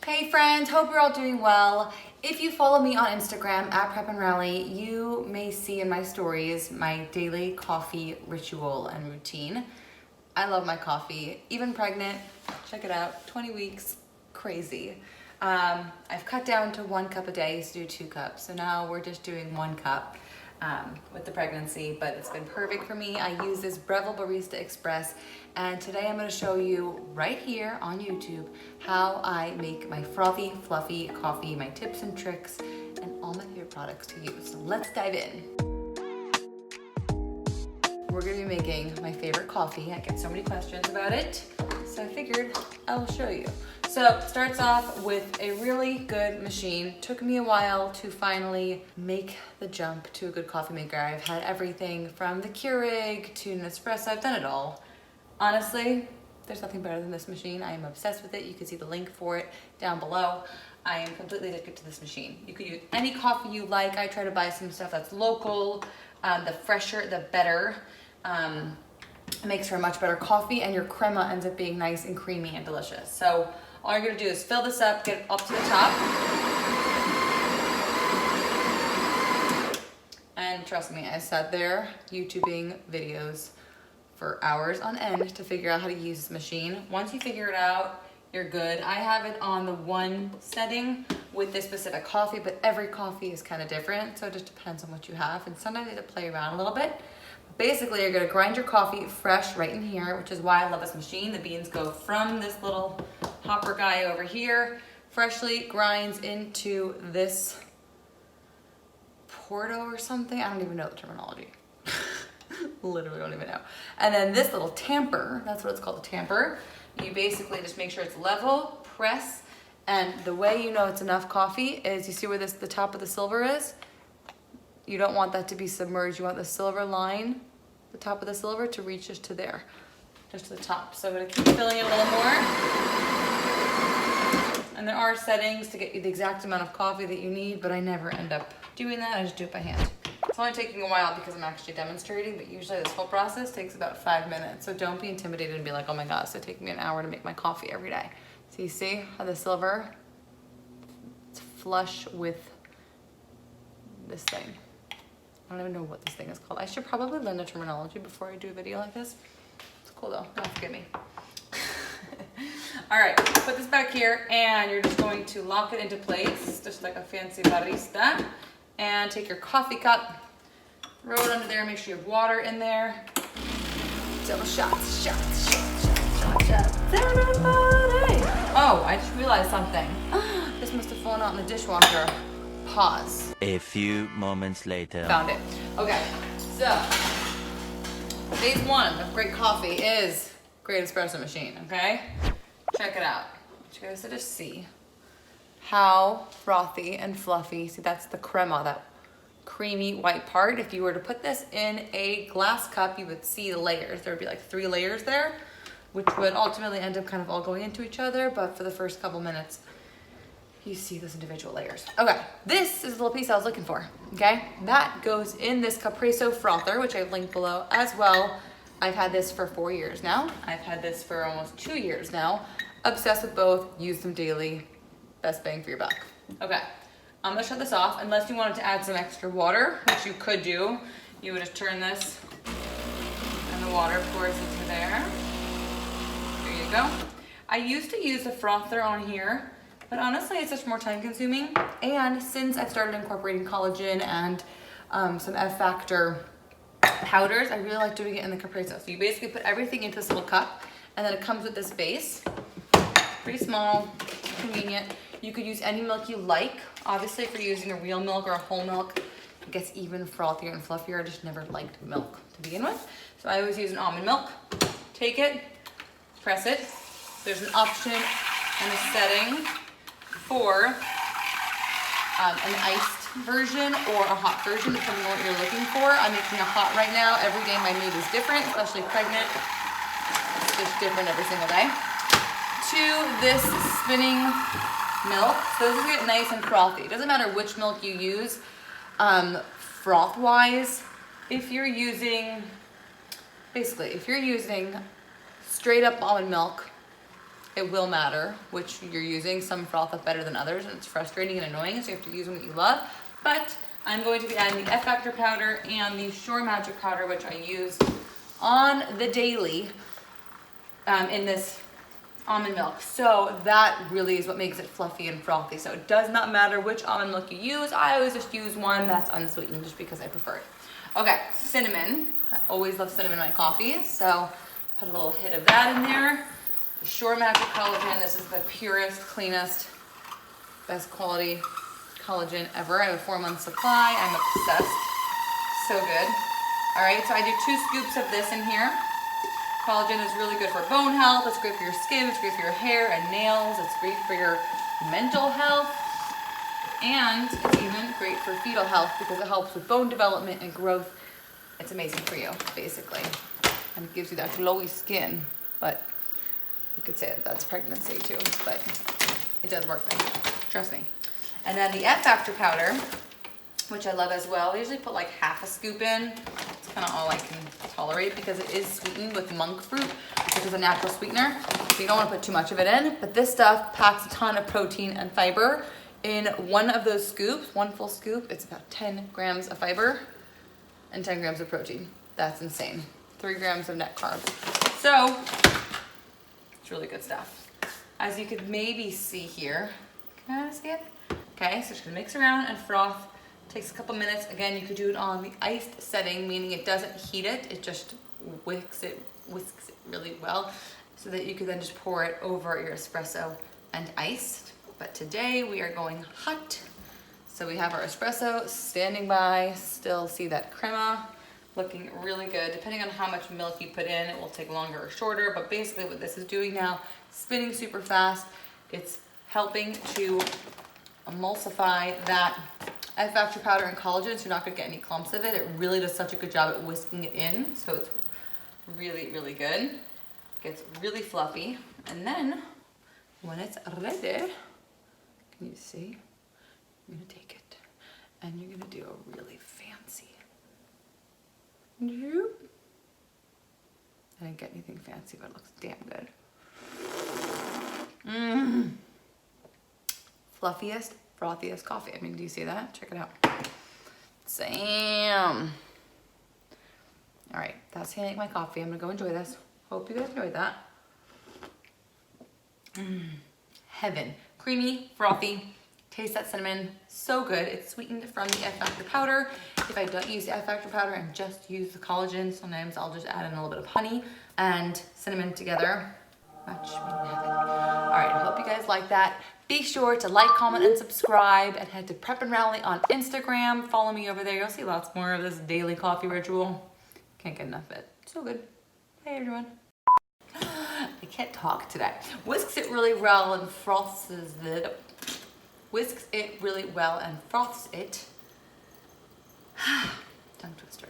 Hey friends, hope you're all doing well. If you follow me on Instagram at Prep and Rally, you may see in my stories my daily coffee ritual and routine. I love my coffee, even pregnant. Check it out, 20 weeks, crazy. I've cut down to 1 cup a day. I used to do 2 cups, so now we're just doing 1 cup with the pregnancy, but it's been perfect for me. I use this Breville Barista Express, and today I'm going to show you right here on YouTube how I make my frothy, fluffy coffee, my tips and tricks, and all my favorite products to use. So let's dive in. We're going to be making my favorite coffee. I get so many questions about it, so I figured I will show you. So it starts off with a really good machine. Took me a while to finally make the jump to a good coffee maker. I've had everything from the Keurig to an espresso. I've done it all. Honestly, there's nothing better than this machine. I am obsessed with it. You can see the link for it down below. I am completely addicted to this machine. You could use any coffee you like. I try to buy some stuff that's local. The fresher, the better. It makes for a much better coffee, and your crema ends up being nice and creamy and delicious. So all you're gonna do is fill this up, get it up to the top. And trust me, I sat there YouTubing videos for hours on end to figure out how to use this machine. Once you figure it out, you're good. I have it on the 1 setting with this specific coffee, but every coffee is kind of different, so it just depends on what you have. And sometimes you have to play around a little bit. Basically, you're gonna grind your coffee fresh right in here, which is why I love this machine. The beans go from this little hopper guy over here, freshly grinds into this Porto or something. I don't even know the terminology. Literally don't even know. And then this little tamper, that's what it's called, a tamper. You basically just make sure it's level, press, and the way you know it's enough coffee is you see where the top of the silver is? You don't want that to be submerged. You want the silver line, the top of the silver, to reach just to there, just to the top. So I'm gonna keep filling it a little more. And there are settings to get you the exact amount of coffee that you need, but I never end up doing that. I just do it by hand. It's only taking a while because I'm actually demonstrating, but usually this whole process takes about 5 minutes. So don't be intimidated and be like, oh my gosh, it's taking me an hour to make my coffee every day. So you see how the silver, it's flush with this thing. I don't even know what this thing is called. I should probably learn the terminology before I do a video like this. It's cool though, don't forget me. All right, put this back here and you're just going to lock it into place, just like a fancy barista. And take your coffee cup, throw it under there, make sure you have water in there. Double shots, shots, shots, shots, shots, shots. Everybody! Oh, I just realized something. This must have fallen out in the dishwasher. Pause. A few moments later. Found it. Okay, so phase 1 of great coffee is great espresso machine, okay? Check it out. I want you guys to just see how frothy and fluffy. See, that's the crema, that creamy white part. If you were to put this in a glass cup, you would see the layers. There would be like 3 layers there, which would ultimately end up kind of all going into each other, but for the first couple minutes, you see those individual layers. Okay, this is the little piece I was looking for, okay? That goes in this Capresso frother, which I've linked below as well. I've had this for 4 years now. I've had this for almost 2 years now. Obsessed with both, use them daily. Best bang for your buck. Okay, I'm gonna shut this off unless you wanted to add some extra water, which you could do. You would just turn this and the water pours into there. There you go. I used to use a frother on here, but honestly, it's just more time consuming. And since I've started incorporating collagen and some F factor powders, I really like doing it in the Capresso. So you basically put everything into this little cup, and then it comes with this base. Pretty small, convenient. You could use any milk you like. Obviously, if you're using a real milk or a whole milk, it gets even frothier and fluffier. I just never liked milk to begin with. So I always use an almond milk. Take it, press it. There's an option and a setting for an iced version or a hot version, depending on what you're looking for. I'm making a hot right now. Every day my mood is different, especially pregnant. It's just different every single day. To this spinning milk. So this is get nice and frothy. It doesn't matter which milk you use. Froth wise, if you're using, basically, if you're using straight up almond milk, it will matter which you're using. Some froth up better than others, and it's frustrating and annoying, so you have to use one that you love. But I'm going to be adding the F Factor powder and the Shore Magic powder, which I use on the daily in this almond milk. So that really is what makes it fluffy and frothy. So it does not matter which almond milk you use. I always just use one that's unsweetened just because I prefer it. Okay, cinnamon. I always love cinnamon in my coffee, so put a little hit of that in there. The Shore Magic Collagen. This is the purest, cleanest, best quality collagen ever. I have a 4-month supply. I'm obsessed. So good. All right, so I do 2 scoops of this in here. Collagen is really good for bone health. It's great for your skin. It's great for your hair and nails. It's great for your mental health. And it's even great for fetal health because it helps with bone development and growth. It's amazing for you, basically. And it gives you that glowy skin. But you could say that that's pregnancy too. But it does work then. Trust me. And then the F Factor powder, which I love as well. I usually put like half a scoop in. It's kind of all I can tolerate because it is sweetened with monk fruit, which is a natural sweetener. So you don't want to put too much of it in. But this stuff packs a ton of protein and fiber. In one of those scoops, 1 full scoop, it's about 10 grams of fiber and 10 grams of protein. That's insane. 3 grams of net carbs. So it's really good stuff. As you could maybe see here, can I see it? Okay, so just gonna mix around and froth. Takes a couple minutes. Again, you could do it on the iced setting, meaning it doesn't heat it. It just whisks it really well so that you could then just pour it over your espresso and iced. But today we are going hot. So we have our espresso standing by. Still see that crema looking really good. Depending on how much milk you put in, it will take longer or shorter. But basically what this is doing now, spinning super fast. It's helping to emulsify that F Factor powder and collagen, so you're not gonna get any clumps of it. It really does such a good job at whisking it in, so it's really, really good. Gets really fluffy. And then when it's ready, can you see? You're gonna take it and you're gonna do a really fancy. I didn't get anything fancy, but it looks damn good. Fluffiest, frothiest coffee. I mean, do you see that? Check it out. Sam. All right, that's how I make my coffee. I'm gonna go enjoy this. Hope you guys enjoyed that. Heaven. Creamy, frothy. Taste that cinnamon. So good. It's sweetened from the F Factor powder. If I don't use the F Factor powder and just use the collagen, sometimes I'll just add in a little bit of honey and cinnamon together. Match made in heaven. All right, I hope you guys like that. Be sure to like, comment, and subscribe, and head to Prep and Rally on Instagram. Follow me over there. You'll see lots more of this daily coffee ritual. Can't get enough of it. So good. Bye, everyone. I can't talk today. Whisks it really well and froths it. Whisks it really well and froths it. Tongue twister.